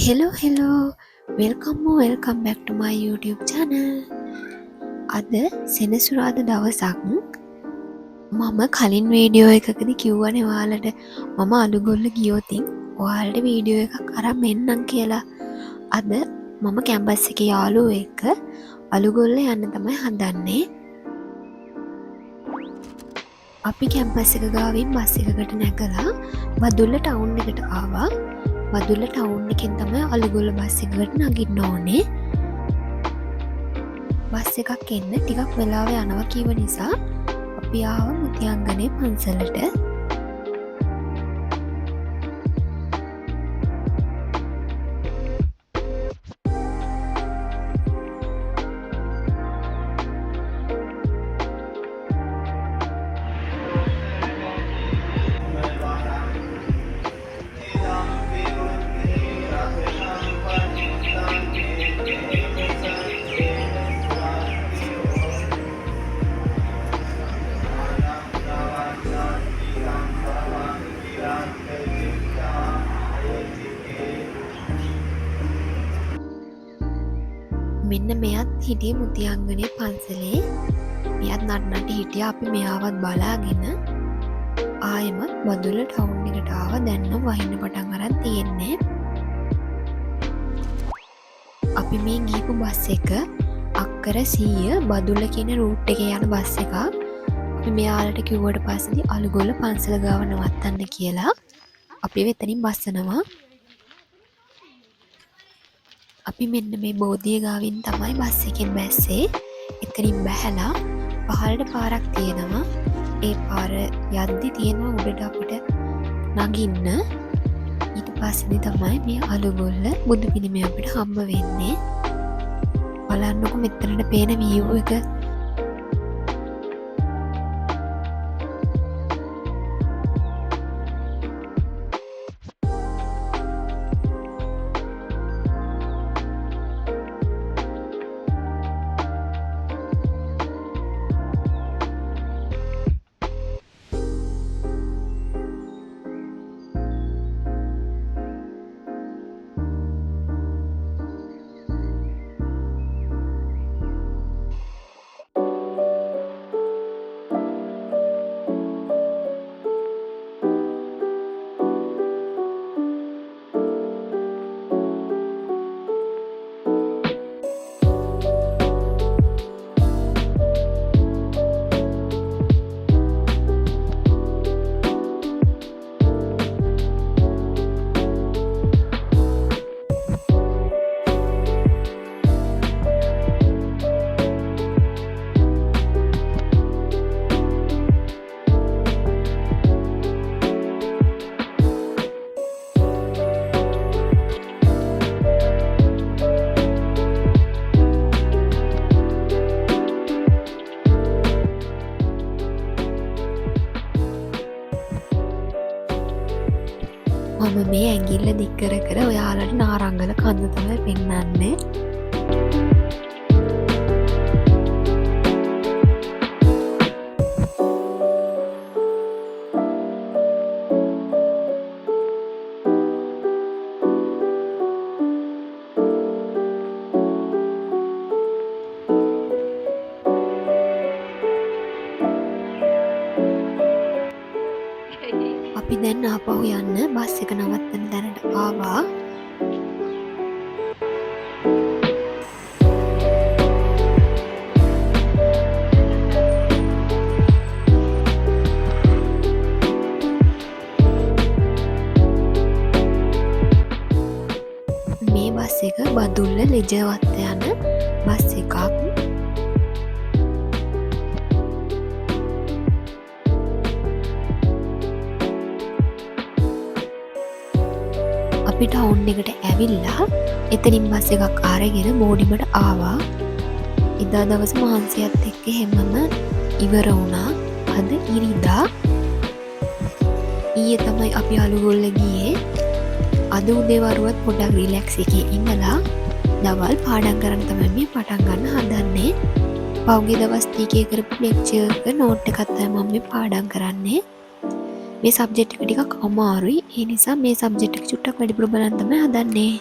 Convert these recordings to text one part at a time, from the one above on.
Hello, welcome back to my YouTube channel. අද සෙනසුරාදා දවසක් මම කලින් වීඩියෝ එකකදී කිව්වනේ ඔයාලට මම අලුගොල්ල ගියොතින් ඔයාලට වීඩියෝ එකක් අරන් එන්නම් කියලා. අද මම කැම්පස් එකේ යාළුවෝ එක්ක අලුගොල්ල යන්න තමයි හදන්නේ. අපි කැම්පස් එක ගාවින් බස් එකකට නැගලා බදුල්ල ටවුන් එකට ආවා. බදුල්ල ටවුන් එකෙන් තමයි අලුගොල්ල බස් එකකට නගින්න ඕනේ. බස් එකක් එන්න ටිකක් වෙලාව යනවා කීව නිසා අපි ආව මුතියංගනේ පන්සලට. මෙන්න මෙයත් හිටිය මුතියංගනේ පන්සලේ. මෙයත් නටනට හිටිය. අපි මෙයාවත් බලාගෙන ආයෙමත් බදුල්ල ටවුන් එකට ආවා. දැන් නම් වහින්න පටන් අරන් තියෙන්නේ. අපි මේ ගිහපු බස් එක අක්කර 100 බදුල්ල කියන රූට් එකේ යන බස් එකක්. අපි මෙයාලට කිව්වට පස්සේ අලුගොල්ල පන්සල ගාව නවත්තන්න කියලා අපි වෙතනින් බස්සනවා. අපි මෙන්න මේ බෝධිය ගාවින් තමයි බස් එකෙන් බැස්සේ. එතනින් බැහැලා පහළට පාරක් තියෙනවා. ඒ පාර යද්දි තියෙනවා උඩට අපිට නගින්න. ඊට පස්සේ තමයි මේ අලුගොල්ල බුදු පිළිමය අපිට හම්බ වෙන්නේ. බලන්නකො මෙතනට පේන view එක. මම මේ ඇඟිල්ල දික් කර කර ඔයාලට නාරංගල කන්ද තමයි පෙන්නන්නේ. අපි දැන් ආපහු යන්න බස් එක නවත්තන තැනට ආවා. මේ බස් එක බදුල්ල ලෙජවත්ත යන බස් එකක්. අපි ටවුන් එකට ඇවිල්ලා එතනින් බස් එකක් අරගෙන බෝඩිමට ආවා. එදා දවස මහන්සියත් එක්ක හැමම ඉවර වුණා. අද ඉරිදා. ඊයේ තමයි අපි අලුගොල්ල ගියේ. අද උදේ වරුවත් පොඩ්ඩක් රිලැක්ස් එකේ ඉඳලා දවල් පාඩම් කරන්න තමයි මේ පටන් ගන්න හදන්නේ. පහුගිය දවස් ටිකේ කරපු ලෙක්චර් එක නෝට් එකක් තමයි මම මේ පාඩම් කරන්නේ. මේ සබ්ජෙක්ට් එක ටිකක් අමාරුයි. ඒ නිසා මේ සබ්ජෙක්ට් එක චුට්ටක් වැඩිපුර බලන්න තමයි හදන්නේ.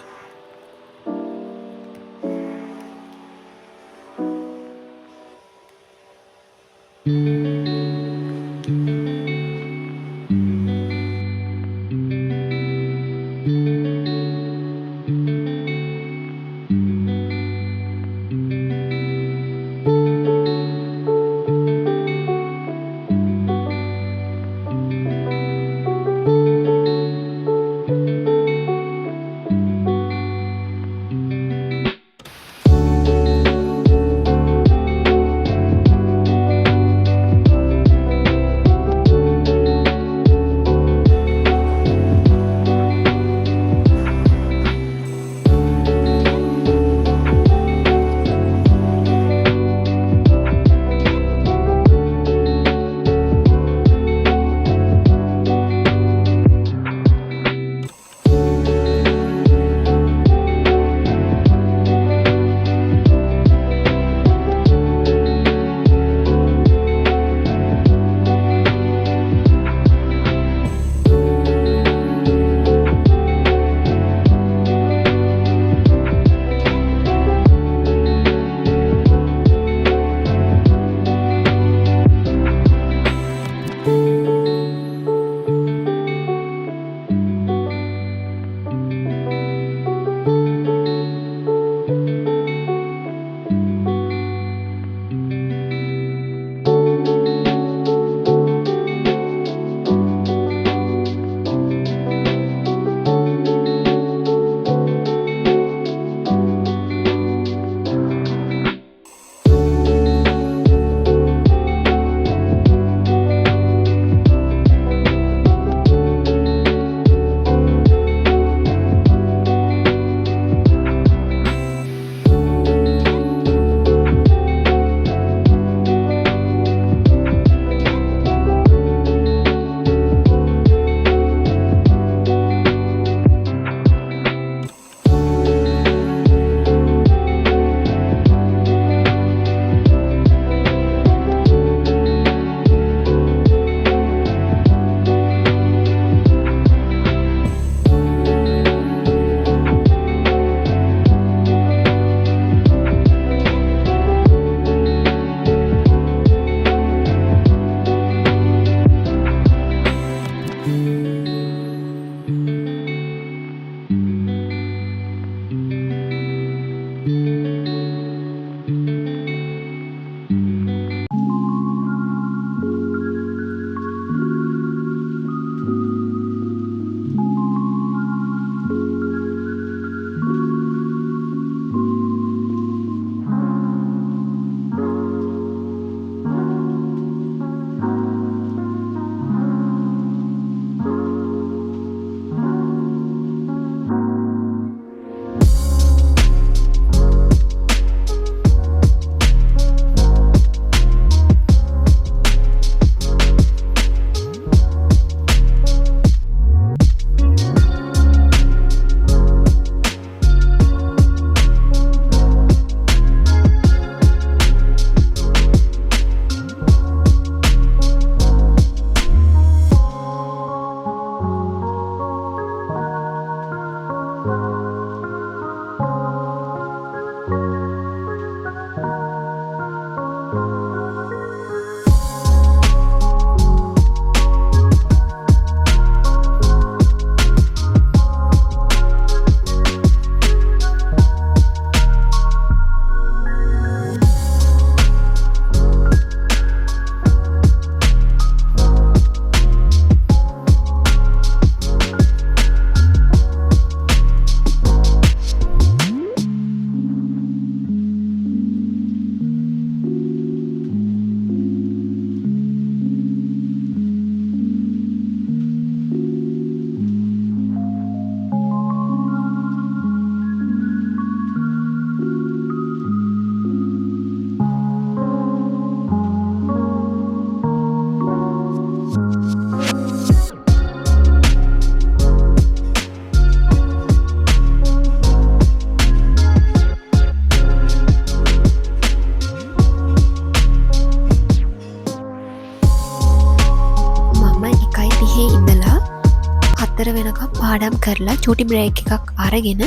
4 වෙනකම් පාඩම් කරලා චූටි බ්‍රේක් එකක් අරගෙන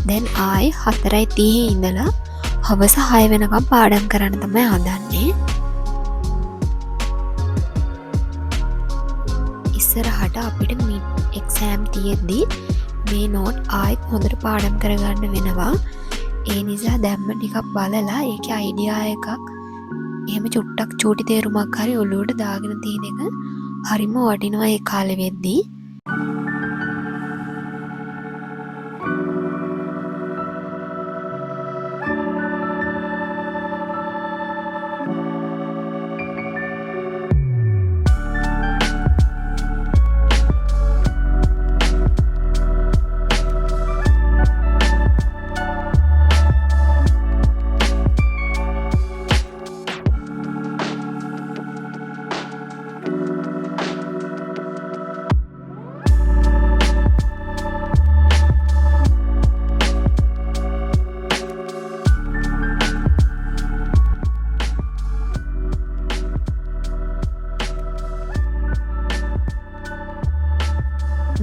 දැන් ආයි 4:30 ඉඳලා හවස 6 වෙනකම් පාඩම් කරන්න තමයි හදන්නේ. ඉස්සරහට අපිට මිඩ් එක්සෑම් තියෙද්දි මේ නෝට් ආයිත් හොඳට පාඩම් කරගන්න වෙනවා. ඒ නිසා දැම්ම ටිකක් බලලා ඒකේ අයිඩියා එකක් එහෙම චුට්ටක් චූටි තේරුමක් හරි ඔලුවට දාගෙන තියෙන එක හරිම වටිනවා ඒ කාලෙ වෙද්දී.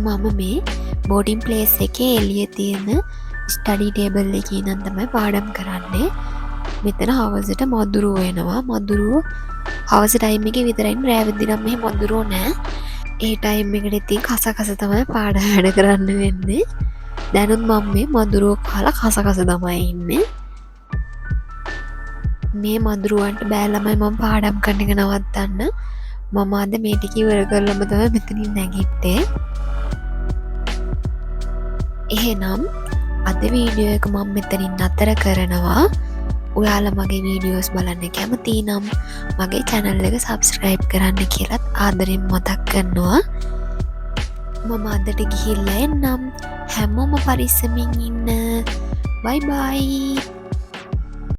මම මේ බෝඩින් ප්ලේස් එකේ එළිය තියෙන ස්ටඩි ටේබල් එකේ නම් තමයි පාඩම් කරන්නේ. මෙතන හවසට මදුරුව එනවා. මදුරුව හවස ටයිම් එකේ විතරයි. රෑ වෙද්දි නම් මෙහෙ මදුරුව නෑ. ඒ ටයිම් එකට ඉතින් කස කස තමයි පාඩම් වැඩ කරන්න වෙන්නේ. දැනුත් මම මේ මදුරුව කාලා කස කස තමයි ඉන්නේ. මේ මදුරුවන්ට බෑලමයි මම පාඩම් කරන එක නවත්තන්න. මම අද මේ ටික ඉවර කරලම තමයි මෙතනින් නැගිට්ටේ. එහෙනම් අද වීඩියෝ එක මම මෙතනින් නතර කරනවා. ඔයාලා මගේ වීඩියෝස් බලන්න කැමති නම් මගේ channel එක subscribe කරන්න කියලාත් ආදරෙන් මතක් කරනවා. මම අදට ගිහිල්ලා එන්නම්. හැමෝම පරිස්සමින් ඉන්න. bye bye.